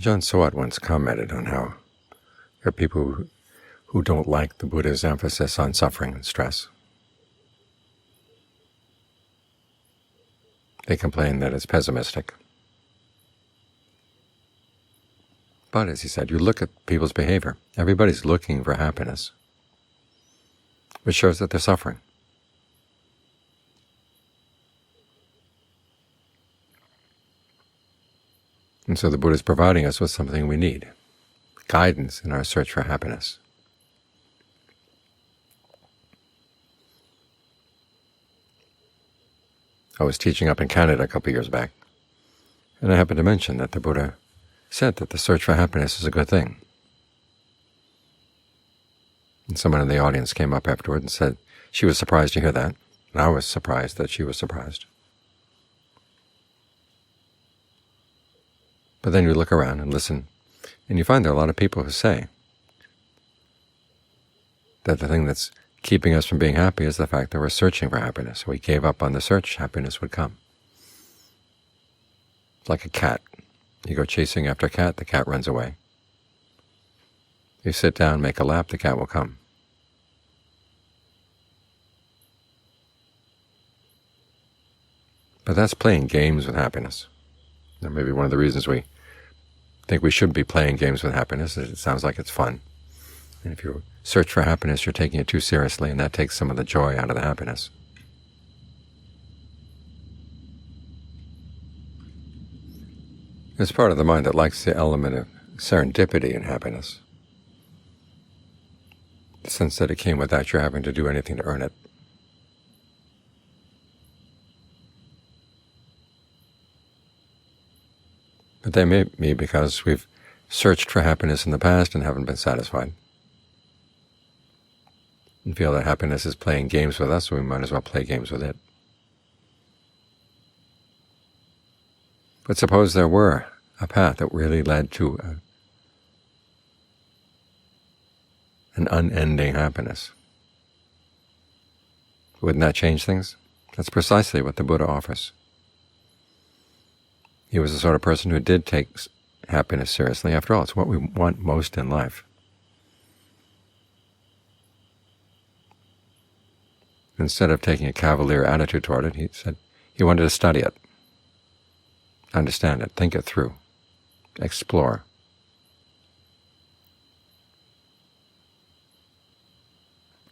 John Sawat once commented on how there are people who don't like the Buddha's emphasis on suffering and stress. They complain that it's pessimistic. But, as he said, you look at people's behavior. Everybody's looking for happiness, which shows that they're suffering. And so the Buddha is providing us with something we need, guidance in our search for happiness. I was teaching up in Canada a couple of years back, and I happened to mention that the Buddha said that the search for happiness is a good thing. And someone in the audience came up afterward and said she was surprised to hear that, and I was surprised that she was surprised. But then you look around and listen, and you find there are a lot of people who say that the thing that's keeping us from being happy is the fact that we're searching for happiness. We gave up on the search, happiness would come. It's like a cat. You go chasing after a cat, the cat runs away. You sit down, make a lap, the cat will come. But that's playing games with happiness. That may be one of the reasons we think we shouldn't be playing games with happiness. It sounds like it's fun. And if you search for happiness, you're taking it too seriously, and that takes some of the joy out of the happiness. There's part of the mind that likes the element of serendipity in happiness, the sense that it came without you having to do anything to earn it. But that may be because we've searched for happiness in the past and haven't been satisfied, and feel that happiness is playing games with us, so we might as well play games with it. But suppose there were a path that really led to an unending happiness. Wouldn't that change things? That's precisely what the Buddha offers. He was the sort of person who did take happiness seriously. After all, it's what we want most in life. Instead of taking a cavalier attitude toward it, he said he wanted to study it, understand it, think it through, explore.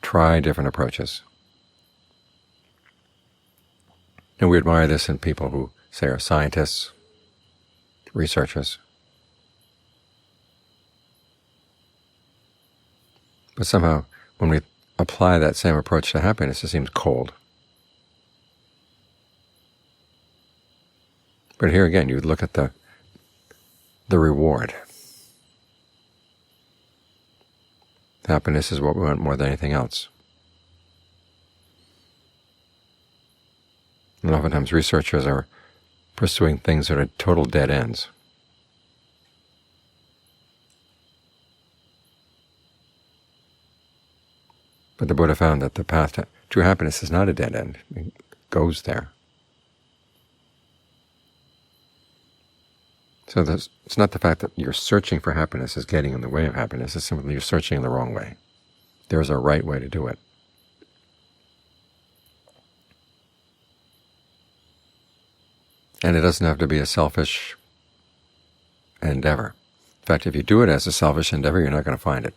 Try different approaches. And we admire this in people who, say, are scientists, researchers. But somehow, when we apply that same approach to happiness, it seems cold. But here again, you look at the reward. Happiness is what we want more than anything else. And oftentimes researchers are pursuing things that are total dead ends. But the Buddha found that the path to true happiness is not a dead end. It goes there. So it's not the fact that you're searching for happiness is getting in the way of happiness. It's simply you're searching in the wrong way. There is a right way to do it. And it doesn't have to be a selfish endeavor. In fact, if you do it as a selfish endeavor, you're not going to find it.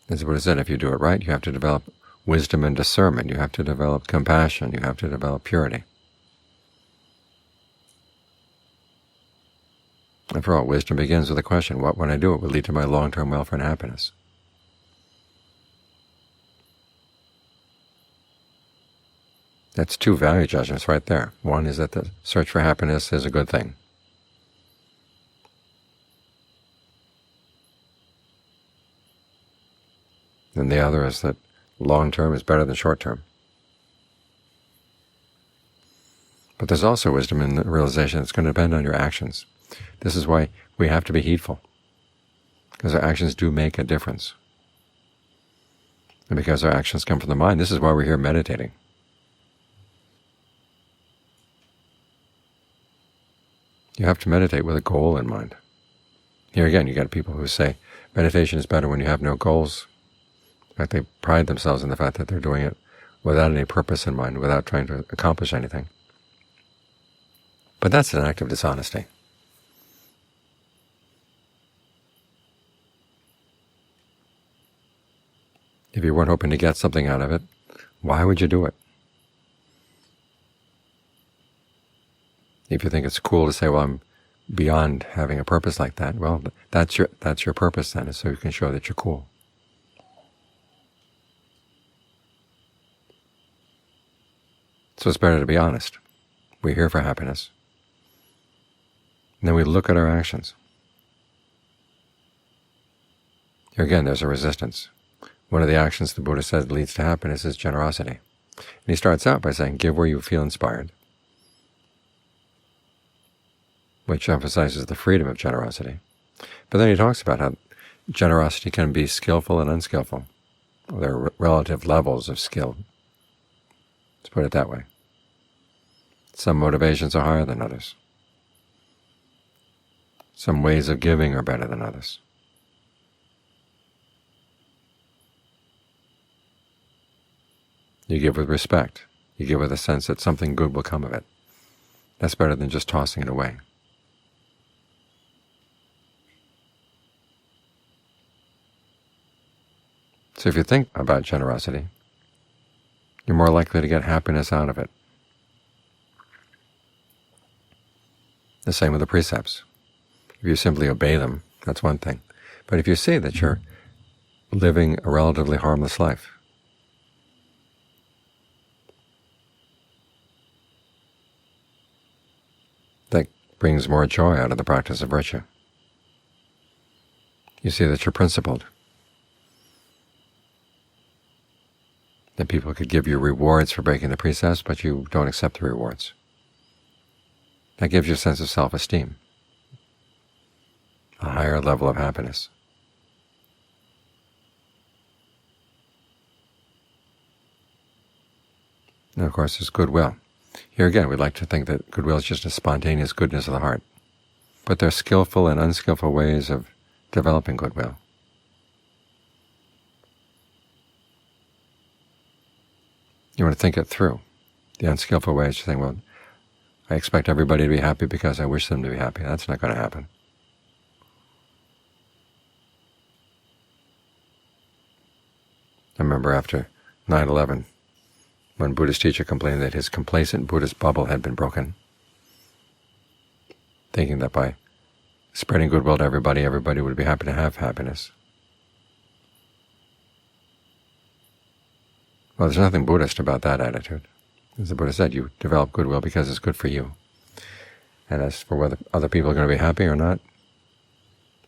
As the Buddha said, if you do it right, you have to develop wisdom and discernment. You have to develop compassion. You have to develop purity. After all, wisdom begins with the question, what when I do it will lead to my long-term welfare and happiness? That's two value judgments right there. One is that the search for happiness is a good thing. And the other is that long-term is better than short-term. But there's also wisdom in the realization that it's going to depend on your actions. This is why we have to be heedful, because our actions do make a difference. And because our actions come from the mind, this is why we're here meditating. You have to meditate with a goal in mind. Here again, you got people who say meditation is better when you have no goals. In fact, they pride themselves in the fact that they're doing it without any purpose in mind, without trying to accomplish anything. But that's an act of dishonesty. If you weren't hoping to get something out of it, why would you do it? If you think it's cool to say, well, I'm beyond having a purpose like that, well, that's your purpose then, is so you can show that you're cool. So it's better to be honest. We're here for happiness. And then we look at our actions. Here again, there's a resistance. One of the actions the Buddha says leads to happiness is generosity. And he starts out by saying, give where you feel inspired, which emphasizes the freedom of generosity. But then he talks about how generosity can be skillful and unskillful. There are relative levels of skill. Let's put it that way. Some motivations are higher than others. Some ways of giving are better than others. You give with respect. You give with a sense that something good will come of it. That's better than just tossing it away. So if you think about generosity, you're more likely to get happiness out of it. The same with the precepts. If you simply obey them, that's one thing. But if you see that you're living a relatively harmless life, that brings more joy out of the practice of virtue. You see that you're principled, that people could give you rewards for breaking the precepts, but you don't accept the rewards. That gives you a sense of self-esteem, a higher level of happiness. And of course, there's goodwill. Here again, we'd like to think that goodwill is just a spontaneous goodness of the heart. But there are skillful and unskillful ways of developing goodwill. You want to think it through. The unskillful way is to think, well, I expect everybody to be happy because I wish them to be happy. That's not going to happen. I remember after 9/11, when Buddhist teacher complained that his complacent Buddhist bubble had been broken, thinking that by spreading goodwill to everybody, everybody would be happy to have happiness. Well, there's nothing Buddhist about that attitude. As the Buddha said, you develop goodwill because it's good for you. And as for whether other people are going to be happy or not,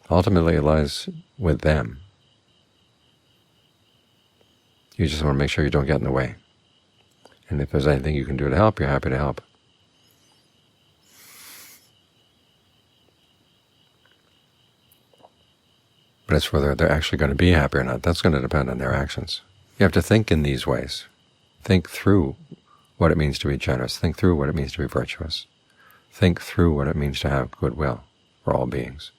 ultimately it lies with them. You just want to make sure you don't get in the way. And if there's anything you can do to help, you're happy to help. But as for whether they're actually going to be happy or not, that's going to depend on their actions. You have to think in these ways. Think through what it means to be generous. Think through what it means to be virtuous. Think through what it means to have goodwill for all beings.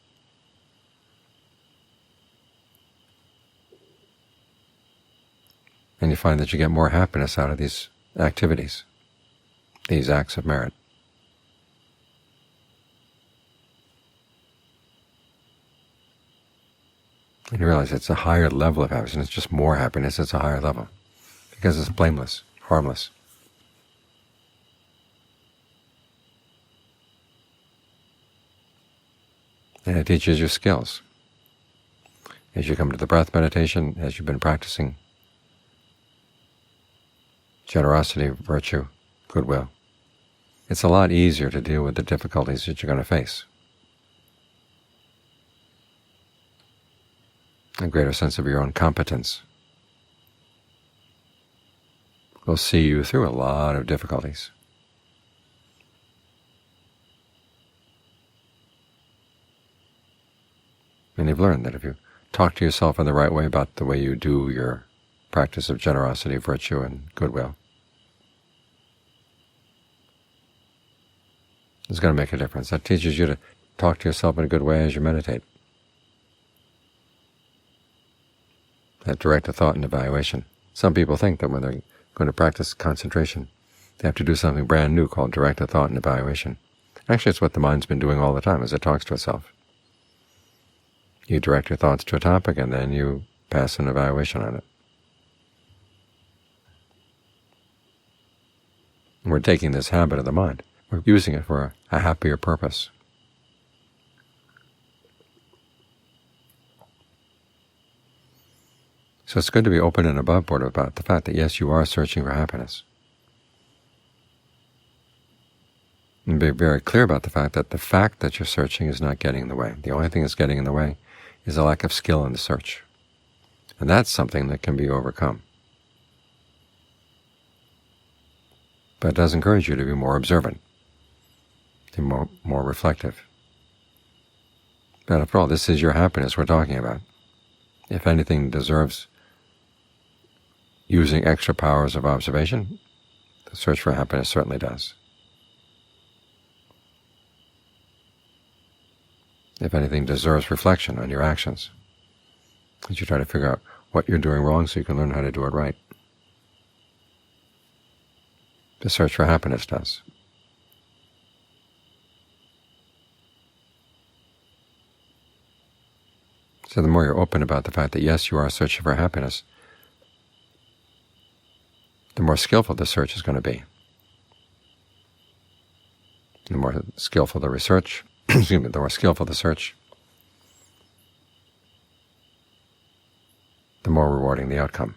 And you find that you get more happiness out of these activities, these acts of merit. And you realize it's a higher level of happiness, and it's just more happiness, it's a higher level, because it's blameless, harmless. And it teaches you skills. As you come to the breath meditation, as you've been practicing generosity, virtue, goodwill, it's a lot easier to deal with the difficulties that you're going to face. A greater sense of your own competence will see you through a lot of difficulties. And you've learned that if you talk to yourself in the right way about the way you do your practice of generosity, virtue, and goodwill, It's going to make a difference. That teaches you to talk to yourself in a good way as you meditate. That direct thought and evaluation. Some people think that when they're going to practice concentration, they have to do something brand new called direct thought and evaluation. Actually, it's what the mind's been doing all the time as it talks to itself. You direct your thoughts to a topic, and then you pass an evaluation on it. We're taking this habit of the mind. We're using it for a happier purpose. So it's good to be open and above board about the fact that, yes, you are searching for happiness. And be very clear about the fact that you're searching is not getting in the way. The only thing that's getting in the way is a lack of skill in the search. And that's something that can be overcome. But it does encourage you to be more observant, to be more reflective. But after all, this is your happiness we're talking about. If anything deserves using extra powers of observation, the search for happiness certainly does. If anything deserves reflection on your actions, as you try to figure out what you're doing wrong so you can learn how to do it right, the search for happiness does. So the more you're open about the fact that, yes, you are searching for happiness, the more skillful the search is going to be. The more skillful the research, the more skillful the search, the more rewarding the outcome.